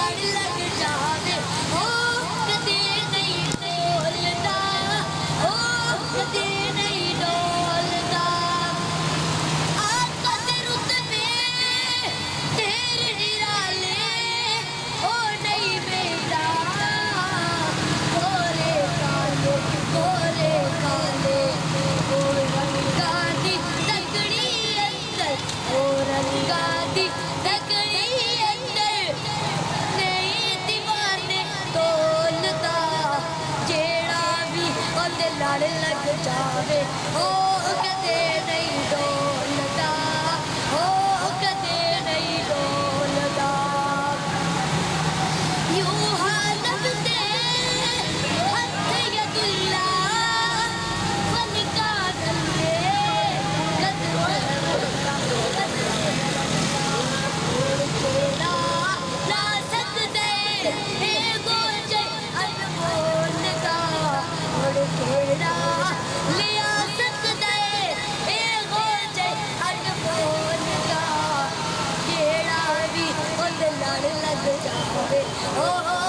लड़ लग जावे ओ कदे नहीं डोलदा ओ कदे नहीं डोलदा आका दे रुतबे तेरे निराले ओ नहीं बेड़ा गोरे काले ओ रंगा दी तकड़ी अंदर ओ रंगा दी तकड़ी अंदर नहीं दीवाने तोलदा जेड़ा भी ओदे लड़ लग जावे ओ कदे नहीं डोलदा ओ कदे नहीं डोलदा यूं हालत दे हथ यदुल्ला फनका दल्ले खेड़ा ला सकदे ए गोजे अनमोल दा मुड़ खेड़ा लिया सकदे ए गोजे अनमोल दा जेड़ा भी ओदे लड़ लग जावे ओ